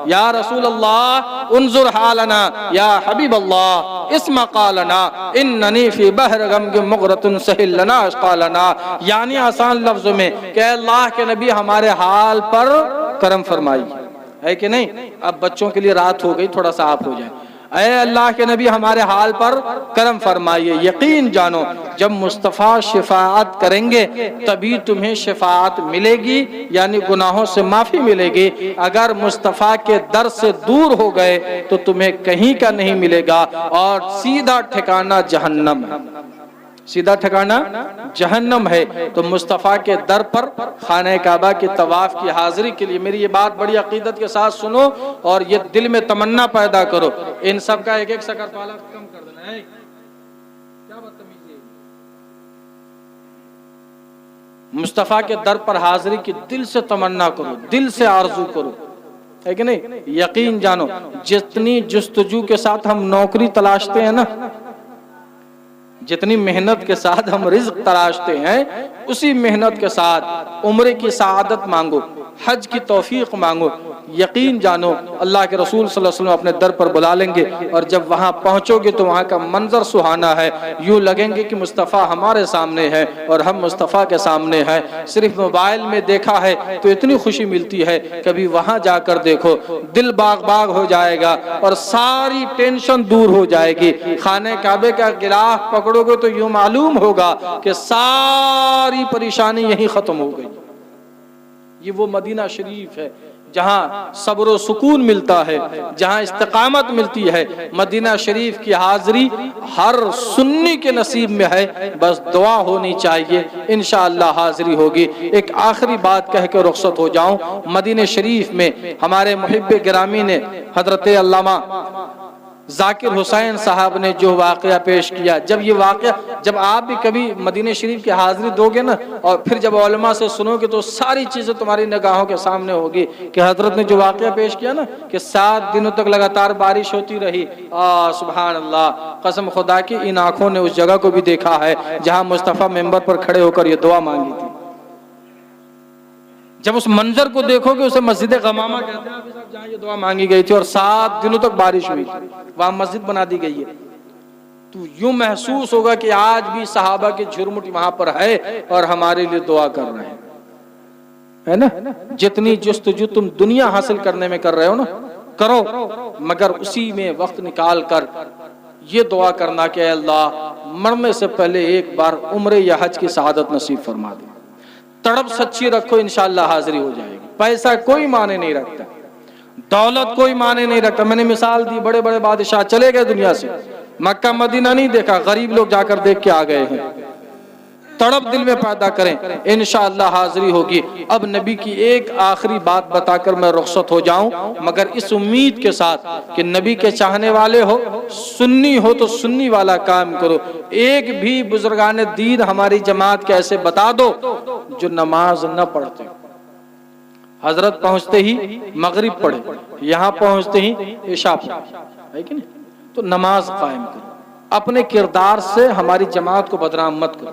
یا رسول اللہ انظر حالنا، یا حبیب اللہ اسمع قالنا، اننی فی بحر غم مغرۃ سہل لنا اشقالنا، یعنی آسان لفظوں میں کہ اللہ کے نبی ہمارے حال پر کرم فرمائی، ہے کہ نہیں؟ اب بچوں کے لیے رات ہو گئی، تھوڑا سا آپ ہو جائے، اے اللہ کے نبی ہمارے حال پر کرم فرمائیے۔ یقین جانو جب مصطفیٰ شفاعت کریں گے تبھی تمہیں شفاعت ملے گی، یعنی گناہوں سے معافی ملے گی۔ اگر مصطفیٰ کے در سے دور ہو گئے تو تمہیں کہیں کا نہیں ملے گا اور سیدھا ٹھکانہ جہنم ہے، سیدھا ٹھکانہ جہنم ہے۔ تو مصطفیٰ کے در پر خانہ کعبہ کی طواف کی حاضری کے لیے میری یہ بات بڑی عقیدت کے ساتھ سنو اور یہ دل میں تمنا پیدا کرو۔ ان سب کا ایک ایک سکرت والا کم کر دینا ہے، کیا بدتمیزی ہے۔ مصطفیٰ کے در پر حاضری کی دل سے تمنا کرو، دل سے آرزو کرو، ہے کہ نہیں؟ یقین جانو جتنی جستجو کے ساتھ ہم نوکری تلاشتے ہیں نا، جتنی محنت کے ساتھ ہم رزق تلاشتے ہیں، اسی محنت کے ساتھ عمرے کی سعادت مانگو، حج کی توفیق مانگو۔ یقین جانو اللہ کے رسول صلی اللہ علیہ وسلم اپنے در پر بلا لیں گے اور جب وہاں پہنچو گے تو وہاں کا منظر سہانا ہے، یوں لگیں گے کہ مصطفیٰ ہمارے سامنے ہے اور ہم مصطفیٰ کے سامنے ہیں۔ صرف موبائل میں دیکھا ہے تو اتنی خوشی ملتی ہے، کبھی وہاں جا کر دیکھو دل باغ باغ ہو جائے گا اور ساری ٹینشن دور ہو جائے گی۔ خانہ کعبے کا غلاف پکڑو گے تو یوں معلوم ہوگا کہ ساری پریشانی یہیں ختم ہو گئی۔ یہ وہ مدینہ شریف ہے جہاں صبر و سکون ملتا ہے، جہاں استقامت ملتی ہے۔ مدینہ شریف کی حاضری ہر سنی کے نصیب میں ہے، بس دعا ہونی چاہیے، انشاءاللہ حاضری ہوگی۔ ایک آخری بات کہہ کے رخصت ہو جاؤں۔ مدینہ شریف میں ہمارے محب گرامی نے حضرت علامہ ذاکر حسین صاحب نے جو واقعہ پیش کیا، جب آپ بھی کبھی مدینہ شریف کی حاضری دو گے نا اور پھر جب علماء سے سنو گے تو ساری چیزیں تمہاری نگاہوں کے سامنے ہوگی کہ حضرت نے جو واقعہ پیش کیا نا کہ 7 دنوں تک لگاتار بارش ہوتی رہی۔ سبحان اللہ، قسم خدا کی ان آنکھوں نے اس جگہ کو بھی دیکھا ہے جہاں مصطفیٰ ممبر پر کھڑے ہو کر یہ دعا مانگی تھی۔ جب اس منظر کو دیکھو گے، اسے مسجد غمامہ کہتے ہیں صاحب، جہاں یہ دعا مانگی گئی تھی اور 7 دنوں تک بارش ہوئی تھی، وہاں مسجد بنا دی گئی ہے، تو یوں محسوس ہوگا کہ آج بھی صحابہ کی جھرمٹ وہاں پر ہے اور ہمارے لیے دعا کر رہے ہیں، ہے نا؟ جتنی جستجو تم دنیا حاصل کرنے میں کر رہے ہو نا، کرو، مگر اسی میں وقت نکال کر یہ دعا کرنا کہ اے اللہ مرنے سے پہلے ایک بار عمرے یا حج کی سعادت نصیب فرما دے۔ تڑپ سچی رکھو، انشاءاللہ حاضری ہو جائے گی۔ پیسہ کوئی معنی نہیں رکھتا، دولت کوئی معنی نہیں رکھتا۔ میں نے مثال دی، بڑے بڑے بادشاہ چلے گئے دنیا سے، مکہ مدینہ نہیں دیکھا، غریب لوگ جا کر دیکھ کے آ گئے ہیں۔ تڑپ دل میں پیدا کریں، انشاءاللہ حاضری ہوگی۔ اب نبی کی ایک آخری بات بتا کر میں رخصت ہو جاؤں، مگر اس امید کے ساتھ کہ نبی کے چاہنے والے ہو، سنی ہو تو سنی والا کام کرو۔ ایک بھی بزرگان دین ہماری جماعت کے ایسے بتا دو جو نماز نہ پڑھتے، حضرت پہنچتے ہی مغرب پڑھے، یہاں پہنچتے ہی عشاء پڑھے، ہے کہ نہیں؟ تو نماز قائم کرو، اپنے کردار سے ہماری جماعت کو بدنام مت کرو،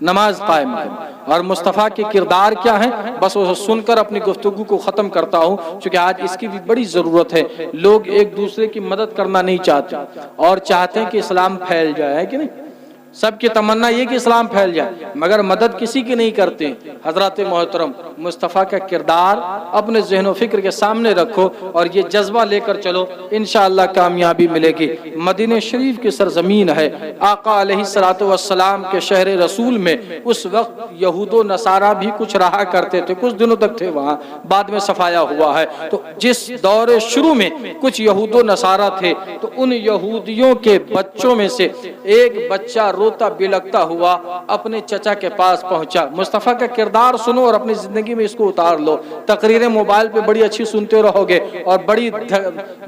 نماز قائم کرو۔ اور مصطفیٰ کے کردار کیا ہیں، بس وہ سن کر اپنی گفتگو کو ختم کرتا ہوں، چونکہ آج اس کی بھی بڑی ضرورت ہے۔ لوگ ایک دوسرے کی مدد کرنا نہیں چاہتے اور چاہتے ہیں کہ اسلام پھیل جائے، ہے کہ نہیں؟ سب کی تمنا یہ کہ اسلام پھیل جائے، مگر مدد کسی کی نہیں کرتے۔ حضرات محترم، مصطفیٰ کا کردار اپنے ذہن و فکر کے سامنے رکھو اور یہ جذبہ لے کر چلو، انشاءاللہ کامیابی ملے گی۔ مدینہ شریف کی سرزمین ہے، آقا علیہ الصلوۃ والسلام کے شہر رسول میں اس وقت یہود و نصارہ بھی کچھ رہا کرتے تھے، کچھ دنوں تک تھے وہاں، بعد میں صفایا ہوا ہے۔ تو جس دور شروع میں کچھ یہود و نصارہ تھے، تو ان یہودیوں کے بچوں میں سے ایک بچہ روتا بلکتا ہوا اپنے چچا کے پاس پہنچا۔ مصطفیٰ کا کردار سنو اور اپنی زندگی میں اس کو اتار لو۔ تقریریں موبائل پہ بڑی اچھی سنتے رہو گے اور بڑی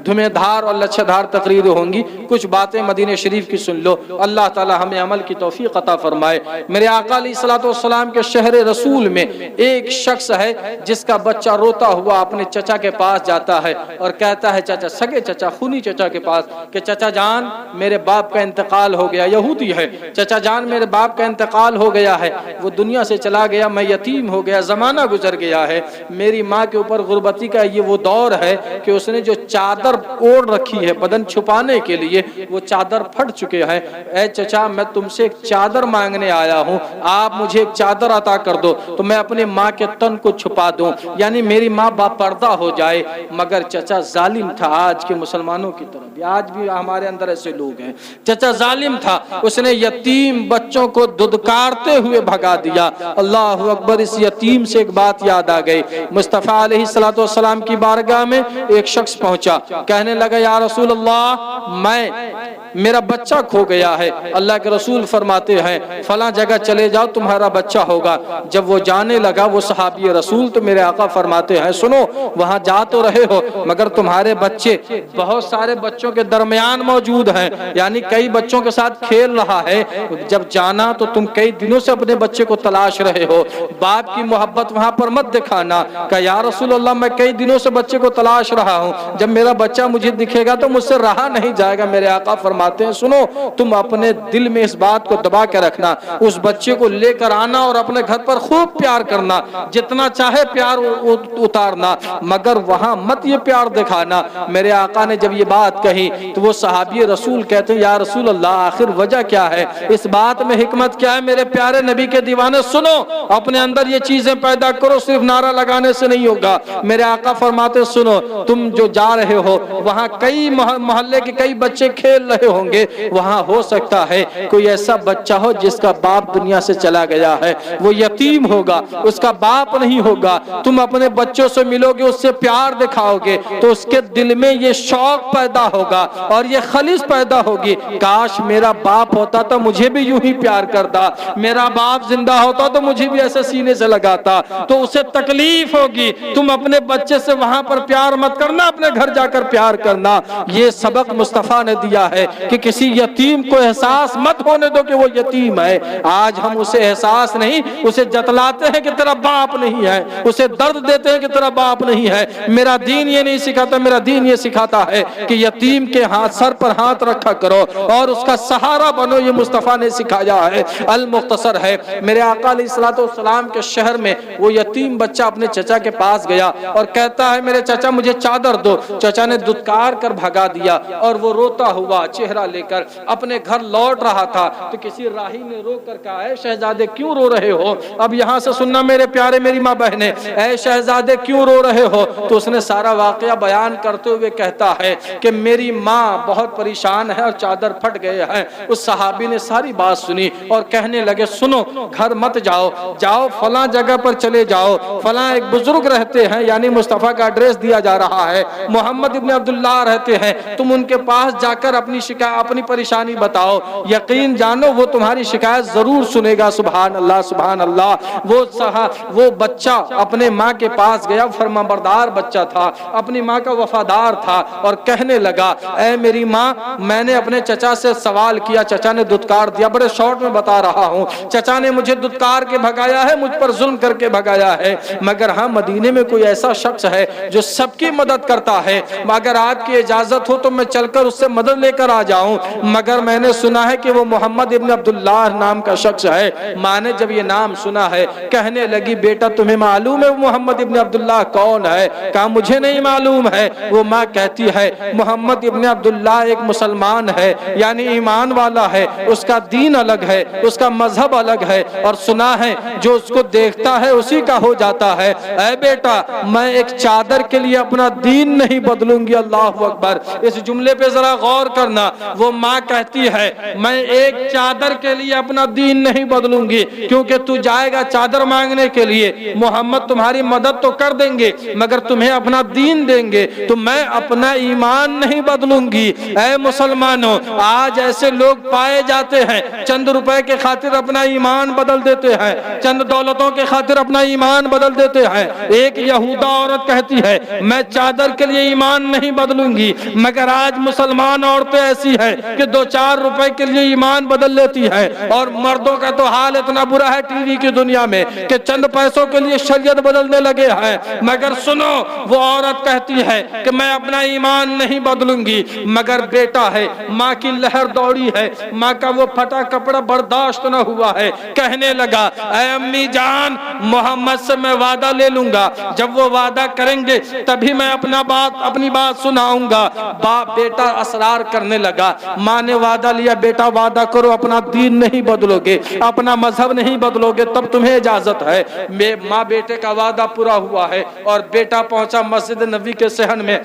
دھمے دھار اور لچھے دھار تقریریں ہوں گی، کچھ باتیں مدینہ شریف کی سن لو۔ اللہ تعالی ہمیں عمل کی توفیق عطا فرمائے۔ میرے آقا علیہ الصلوۃ والسلام کے شہر رسول میں ایک شخص ہے جس کا بچہ روتا ہوا اپنے چچا کے پاس جاتا ہے اور کہتا ہے، چچا، سگے چچا، خونی چچا کے پاس، کہ چچا جان میرے باپ کا انتقال ہو گیا، یہودی ہے، چچا جان میرے باپ کا انتقال ہو گیا ہے، وہ دنیا سے چلا گیا، میں یتیم ہو گیا، زمانہ گزر گیا ہے، میری ماں کے اوپر غربتی کا یہ وہ دور ہے کہ اس نے جو چادر اوڑھ رکھی ہے بدن چھپانے کے لیے، وہ چادر پھٹ چکے ہیں۔ اے چچا، میں تم سے ایک چادر مانگنے آیا ہوں، آپ مجھے ایک چادر عطا کر دو تو میں اپنے ماں کے تن کو چھپا دوں، یعنی میری ماں با پردہ ہو جائے۔ مگر چچا ظالم تھا، آج کے مسلمانوں کی طرح، آج بھی ہمارے اندر ایسے لوگ ہیں، چچا ظالم تھا، اس نے یتیم بچوں کو دھدکارتے ہوئے بھگا دیا۔ اللہ اکبر، اس یتیم سے ایک بات یاد آ گئی۔ مصطفیٰ علیہ الصلوۃ والسلام کی بارگاہ میں ایک شخص پہنچا، کہنے لگا، یا رسول اللہ، میرا بچہ کھو گیا ہے۔ اللہ کے رسول فرماتے ہیں، فلاں جگہ چلے جاؤ، تمہارا بچہ ہوگا۔ جب وہ جانے لگا، وہ صحابی رسول، تو میرے آقا فرماتے ہیں، سنو، وہاں جا تو رہے ہو مگر تمہارے بچے بہت سارے بچوں کے درمیان موجود ہیں، یعنی کئی بچوں کے ساتھ کھیل رہا ہے۔ جب جانا تو تم کئی دنوں سے اپنے بچے کو تلاش رہے ہو، باپ کی محبت وہاں پر مت دکھانا۔ کہ یا رسول اللہ، میں کئی دنوں سے بچے کو تلاش رہا ہوں، جب میرا بچہ مجھے دکھے گا تو مجھ سے رہا نہیں جائے گا۔ میرے آقا فرماتے ہیں، سنو، تم اپنے دل میں اس بات کو دبا کے رکھنا، اس بچے کو لے کر آنا اور اپنے گھر پر خوب پیار کرنا، جتنا چاہے پیار اتارنا، مگر وہاں مت یہ پیار دکھانا۔ میرے آقا نے جب یہ بات کہی تو وہ صحابی رسول کہتے ہیں، یا رسول اللہ، آخر وجہ کیا ہے، اس بات میں حکمت کیا ہے؟ میرے پیارے نبی کے دیوانے، سنو، اپنے اندر یہ چیزیں پیدا کرو، صرف نعرہ لگانے سے نہیں ہوگا۔ میرے آقا فرماتے، سنو، تم جو جا رہے ہو وہاں کئی محلے کے کئی بچے کھیل رہے رہے ہوں گے وہاں ہو سکتا ہے کوئی ایسا بچہ ہو جس کا باپ دنیا سے چلا گیا ہے, وہ یتیم ہوگا, اس کا باپ نہیں ہوگا. تم اپنے بچوں سے ملو گے, اس سے پیار دکھاؤ گے تو اس کے دل میں یہ شوق پیدا ہوگا اور یہ خلش پیدا ہوگی, کاش میرا باپ ہوتا تو مجھے بھی یوں ہی پیار کرتا, میرا باپ زندہ ہوتا تو مجھے بھی ایسے سینے سے لگاتا. تو اسے تکلیف ہوگی. تم اپنے بچے سے وہاں پر پیار مت کرنا, اپنے گھر جا کر پیار کرنا. یہ سبق مصطفیٰ نے دیا ہے کہ کسی یتیم کو احساس مت ہونے دو کہ وہ یتیم ہے. آج ہم اسے احساس نہیں, اسے جتلاتے ہیں کہ تیرا باپ نہیں ہے, اسے درد دیتے ہیں کہ تیرا باپ نہیں ہے. میرا دین یہ نہیں سکھاتا, میرا دین یہ سکھاتا ہے کہ یتیم کے سر پر ہاتھ رکھا کرو اور اس کا سہارا بنو. یہ مصطفیٰ نے سکھایا ہے. المختصر ہے, میرے آقا علیہ الصلوۃ والسلام کے شہر میں وہ یتیم بچہ اپنے چچا کے پاس گیا اور کہتا ہے میرے چچا مجھے چادر دو. چچا نے دھتکار کر بھگا دیا اور وہ روتا ہوا چہرہ لے کر اپنے گھر لوٹ رہا تھا. تو کسی راہی نے رو کر کہا اے شہزادے کیوں رو رہے ہو؟ اب یہاں سے سننا میرے پیارے میری ماں بہنیں, اے شہزادے کیوں رو رہے ہو؟ تو اس نے سارا واقعہ بیان کرتے ہوئے کہتا ہے کہ میری ماں بہت پریشان ہے اور چادر پھٹ گئے ہیں. اس صحابی نے ساری بات سنی اور کہنے لگے سنو, گھر مت جاؤ, جاؤ فلاں جگہ پر چلے جاؤ, فلاں ایک بزرگ رہتے ہیں, یعنی مصطفیٰ کا ایڈریس دیا جا رہا ہے, محمد ابن عبداللہ رہتے ہیں, تم ان کے پاس جا کر اپنی پریشانی بتاؤ, یقین جانو وہ تمہاری شکایت ضرور سنے گا. سبحان اللہ سبحان اللہ. وہ بچہ اپنے ماں کے پاس گیا, فرمانبردار بچہ تھا, اپنی ماں کا وفادار تھا اور کہنے لگا اے میری ماں میں نے اپنے چچا سے سوال کیا, چچا نے دھتکار دیا. بڑے شارٹ میں بتا رہا ہوں, چچا نے مجھے دھتکار کے بھگایا ہے, مجھ پر ظلم کر کے بھگایا ہے, مگر ہاں مدینے میں کوئی ایسا شخص ہے جو سب کی مدد کرتا ہے, اگر آپ کی اجازت ہو تو میں چل کر اس سے مدد لے کر آ جاؤں, مگر میں نے سنا ہے کہ وہ محمد ابن عبداللہ نام کا شخص ہے. ماں نے جب یہ نام سنا ہے کہنے لگی بیٹا تمہیں معلوم ہے وہ محمد ابن عبداللہ کون ہے؟ کہا مجھے نہیں معلوم ہے. وہ ماں کہتی ہے محمد ابن عبداللہ ایک مسلمان ہے, یعنی ایمان والا ہے, اس کا دین الگ ہے, اس کا مذہب الگ ہے, اور سنا ہے جو اس کو دیکھتا ہے اسی کا ہو جاتا ہے. اے بیٹا میں ایک چادر کے لیے اپنا دین نہیں بدلوں گی. اللہ اکبر. اس جملے پہ ذرا غور کرنا. وہ ماں کہتی ہے میں ایک چادر کے لیے اپنا دین نہیں بدلوں گی, کیونکہ تو جائے گا چادر مانگنے کے لیے, محمد تمہاری مدد تو کر دیں گے مگر تمہیں اپنا دین دیں گے, تو میں اپنا ایمان نہیں بدلوں گی. اے مسلمانوں, آج ایسے لوگ پائے جاتے ہیں چند روپے کے خاطر اپنا ایمان بدل دیتے ہیں, چند دولتوں کے خاطر اپنا ایمان بدل دیتے ہیں. ایک یہودہ عورت کہتی ہے میں چادر کے لیے ایمان نہیں بدلوں گی, مگر آج مسلمان عورتیں ایسی ہیں کہ 2-4 روپے کے لیے ایمان بدل لیتی ہیں. اور مردوں کا تو حال اتنا برا ہے ٹی وی کی دنیا میں کہ چند پیسوں کے لیے شریعت بدلنے لگے ہیں. مگر سنو, وہ عورت کہتی ہے کہ میں اپنا ایمان نہیں بدلوں گی, مگر بیٹا ہے, ماں کی لہر دوڑی ہے, ماں کا وہ پھٹا کپڑا برداشت نہ ہوا ہے, کہنے لگا اے امی جان محمد سے میں وعدہ لے لوں گا, جب وہ وعدہ کریں گے تبھی میں اپنی بات سناؤں گا. باپ بیٹا اصرار کرنے لگا. ماں نے وعدہ لیا بیٹا وعدہ کرو اپنا دین نہیں بدلو گے, اپنا مذہب نہیں بدلو گے, تب تمہیں اجازت ہے. ماں بیٹے کا وعدہ پورا ہوا ہے اور بیٹا پہنچا مسجد نبوی کے صحن میں,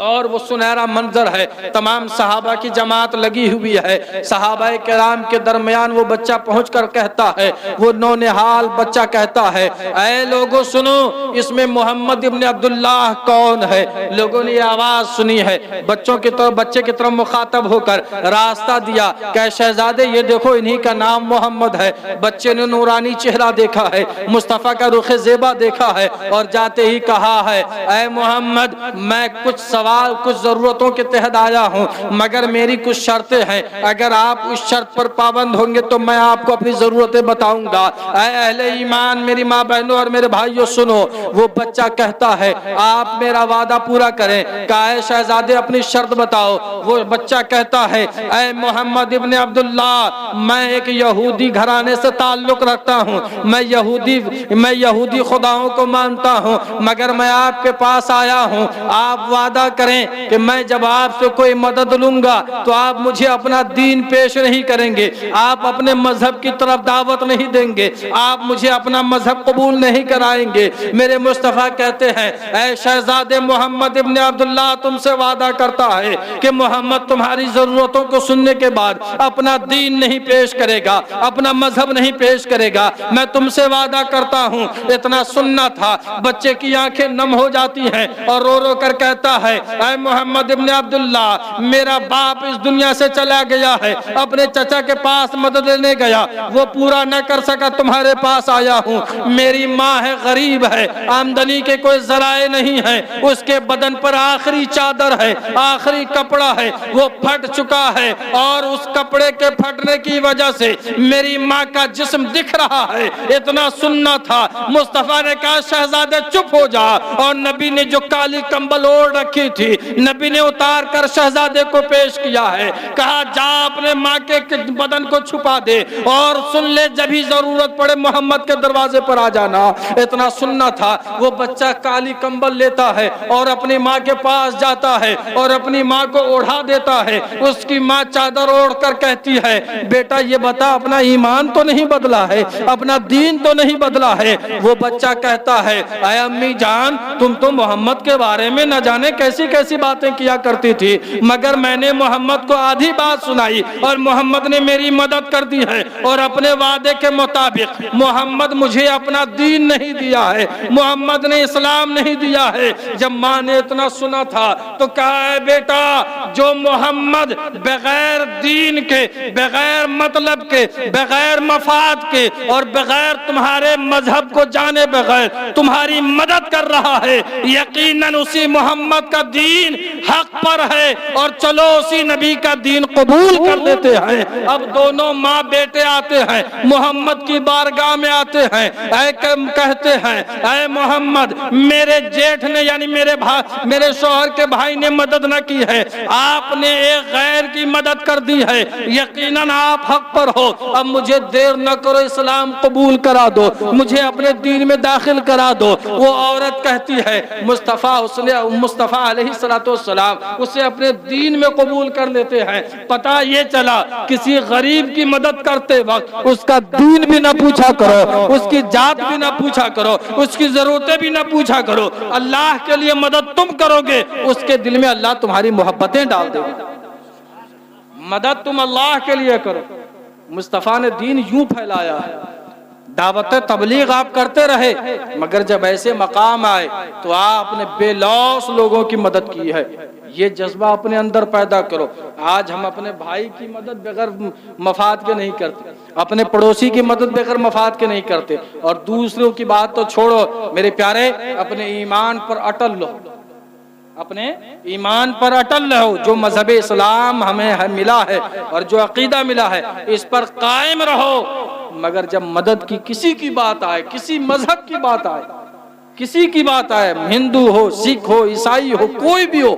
اور وہ سنہرا منظر ہے, تمام صحابہ کی جماعت لگی ہوئی ہے, صحابہ کرام کے درمیان وہ بچہ پہنچ کر کہتا ہے, وہ نونہال بچہ کہتا ہے اے لوگوں سنو اس میں محمد ابن عبداللہ کون ہے؟ لوگوں نے یہ آواز سنی ہے, بچے کی طرف مخاطب ہو کر راستہ دیا کہ شہزادے یہ دیکھو انہی کا نام محمد ہے. بچے نے نورانی چہرہ دیکھا ہے, مصطفیٰ کا رخ زیبا دیکھا ہے, اور جاتے ہی کہا ہے اے محمد میں کچھ ضرورتوں کے تحت آیا ہوں, مگر میری کچھ شرطیں ہیں, اگر آپ اس شرط پر پابند ہوں گے تو میں آپ کو اپنی ضرورتیں بتاؤں گا. اے اہل ایمان میری ماں بہنوں اور میرے بھائیوں سنو, وہ بچہ کہتا ہے آپ میرا وعدہ پورا کریں. کہا اے شہزادے اپنی شرط بتاؤ. وہ بچہ کہتا ہے اے محمد ابن عبداللہ میں ایک یہودی گھرانے سے تعلق رکھتا ہوں, میں یہودی خداؤں کو مانتا ہوں, مگر میں آپ کے پاس آیا ہوں, آپ وعدہ کریں کہ میں جب آپ سے کوئی مدد لوں گا تو آپ مجھے اپنا دین پیش نہیں کریں گے، آپ اپنے مذہب کی طرف دعوت نہیں دیں گے، آپ مجھے اپنا مذہب قبول نہیں کرائیں گے۔ میرے مصطفیٰ کہتے ہیں اے شہزادے محمد ابن عبداللہ، تم سے وعدہ کرتا ہے کہ محمد تمہاری ضرورتوں کو سننے کے بعد اپنا دین نہیں پیش کرے گا، اپنا مذہب نہیں پیش کرے گا۔ میں تم سے وعدہ کرتا ہوں۔ اتنا سننا تھا، بچے کی آنکھیں نم ہو جاتی ہیں اور رو رو کر کہتا ہے اے محمد ابن عبداللہ، میرا باپ اس دنیا سے چلا گیا ہے، اپنے چچا کے پاس مدد لینے گیا، وہ پورا نہ کر سکا، تمہارے پاس آیا ہوں۔ میری ماں ہے، غریب ہے، آمدنی کے کوئی ذرائع نہیں ہے، اس کے بدن پر آخری چادر ہے، آخری کپڑا ہے، وہ پھٹ چکا ہے، اور اس کپڑے کے پھٹنے کی وجہ سے میری ماں کا جسم دکھ رہا ہے۔ اتنا سننا تھا۔ مصطفیٰ نے کہا شہزادے چپ ہو جا، اور نبی نے جو کالی کمبل اوڑھ رکھی تھی نبی نے اتار کر شہزادے کو پیش کیا ہے، کہا جا اپنے ماں کے بدن کو چھپا دے اور سن لے، جب ہی ضرورت پڑے محمد کے دروازے پر آ جانا۔ اتنا سننا تھا۔ وہ بچہ کالی کمبل لیتا ہے اور اپنی ماں کے پاس جاتا ہے اور اپنی ماں کو اوڑھا دیتا ہے۔ اس کی ماں چادر اوڑھ کر کہتی ہے بیٹا یہ بتا اپنا ایمان تو نہیں بدلا ہے، اپنا دین تو نہیں بدلا ہے؟ وہ بچہ کہتا ہے اے امی جان، تم تو محمد کے بارے میں نہ جانے کیسی کیسی باتیں کیا کرتی تھی، مگر میں نے محمد کو آدھی بات سنائی اور محمد نے میری مدد کر دی ہے، اور اپنے وعدے کے مطابق محمد مجھے اپنا دین نہیں دیا ہے، محمد نے اسلام نہیں دیا ہے۔ جب ماں نے اتنا سنا تھا تو کہا ہے بیٹا، جو محمد بغیر دین کے، بغیر مطلب کے، بغیر مفاد کے اور بغیر تمہارے مذہب کو جانے بغیر تمہاری مدد کر رہا ہے، یقیناً اسی محمد کا دین حق پر ہے، اور چلو اسی نبی کا دین قبول کر لیتے ہیں۔ اب دونوں ماں بیٹے آتے ہیں، محمد کی بارگاہ میں آتے ہیں، کہتے ہیں اے محمد، میرے جیٹھ نے یعنی میرے شوہر کے بھائی نے مدد نہ کی ہے، آپ نے ایک غیر کی مدد کر دی ہے، یقیناً آپ حق پر ہو، اب مجھے دیر نہ کرو، اسلام قبول کرا دو، مجھے اپنے دین میں داخل کرا دو۔ وہ عورت کہتی ہے مصطفیٰ علیہ السلام اسے اپنے دین میں قبول کر لیتے ہیں۔ پتہ یہ چلا کسی غریب کی مدد کرتے وقت اس کا دین بھی نہ پوچھا کرو، اس کی ذات بھی نہ پوچھا کرو، اس کی ضرورتیں بھی نہ پوچھا کرو۔ اللہ کے لیے مدد تم کرو گے، اس کے دل میں اللہ تمہاری محبتیں ڈال دے گا۔ مدد تم اللہ کے لیے کرو۔ مصطفیٰ نے دین یوں پھیلایا ہے، دعوت تبلیغ آپ کرتے رہے، مگر جب ایسے مقام آئے تو آپ نے بے لوث لوگوں کی مدد کی ہے۔ یہ جذبہ اپنے اندر پیدا کرو۔ آج ہم اپنے بھائی کی مدد بغیر مفاد کے نہیں کرتے، اپنے پڑوسی کی مدد بغیر مفاد کے نہیں کرتے، اور دوسروں کی بات تو چھوڑو میرے پیارے، اپنے ایمان پر اٹل رہو، اپنے ایمان پر اٹل رہو۔ جو مذہب اسلام ہمیں ملا ہے اور جو عقیدہ ملا ہے اس پر قائم رہو، مگر جب مدد کی کسی کی بات آئے، کسی مذہب کی بات آئے، کسی کی بات آئے، ہندو ہو، سکھ ہو، عیسائی ہو، کوئی بھی ہو،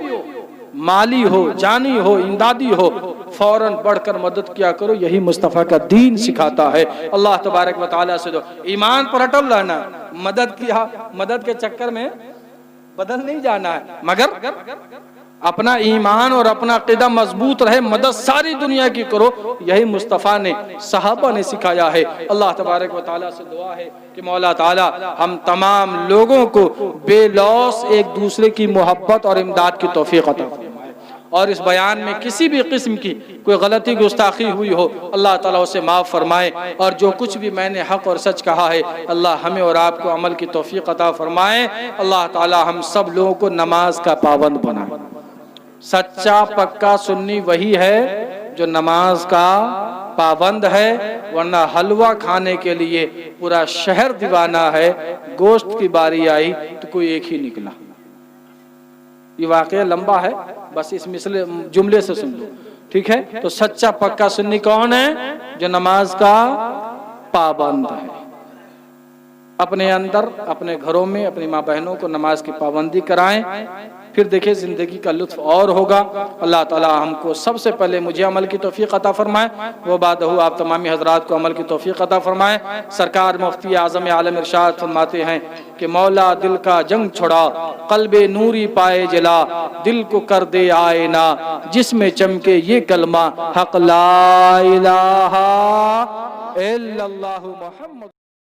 مالی ہو، جانی ہو، امدادی ہو، فوراً بڑھ کر مدد کیا کرو۔ یہی مصطفیٰ کا دین سکھاتا ہے۔ اللہ تبارک و تعالیٰ سے دو ایمان پر اٹل رہنا، مدد کے چکر میں بدل نہیں جانا ہے، مگر اپنا ایمان اور اپنا عقیدہ مضبوط رہے، مدد ساری دنیا کی کرو۔ یہی مصطفیٰ نے، صحابہ نے سکھایا ہے۔ اللہ تبارک و تعالیٰ سے دعا ہے کہ مولا تعالیٰ ہم تمام لوگوں کو بے لوث ایک دوسرے کی محبت اور امداد کی توفیق عطا فرمائے، اور اس بیان میں کسی بھی قسم کی کوئی غلطی گستاخی ہوئی ہو اللہ تعالیٰ اسے معاف فرمائے، اور جو کچھ بھی میں نے حق اور سچ کہا ہے اللہ ہمیں اور آپ کو عمل کی توفیق عطا فرمائے۔ اللہ تعالیٰ ہم سب لوگوں کو نماز کا پابند بنائے۔ سچا پکا سنی وہی ہے جو نماز کا پابند ہے، ورنہ حلوہ کھانے کے لیے پورا شہر دیوانہ ہے، گوشت کی باری آئی تو کوئی ایک ہی نکلا۔ یہ واقعہ لمبا ہے، بس اس جملے سے سن لو، ٹھیک ہے؟ تو سچا پکا سنی کون ہے؟ جو نماز کا پابند ہے۔ اپنے اندر، اپنے گھروں میں اپنی ماں بہنوں کو نماز کی پابندی کرائیں، پھر دیکھیں زندگی کا لطف اور ہوگا۔ اللہ تعالی ہم کو سب سے پہلے مجھے عمل کی توفیق عطا فرمائے، وہ بعد آپ تمامی حضرات کو عمل کی توفیق عطا فرمائے۔ سرکار مفتی اعظم عالم ارشاد فرماتے ہیں کہ مولا دل کا جنگ چھڑا، قلب نوری پائے جلا، دل کو کر دے آئینہ، جس میں چمکے یہ کلمہ حق لا الہ الا اللہ محمد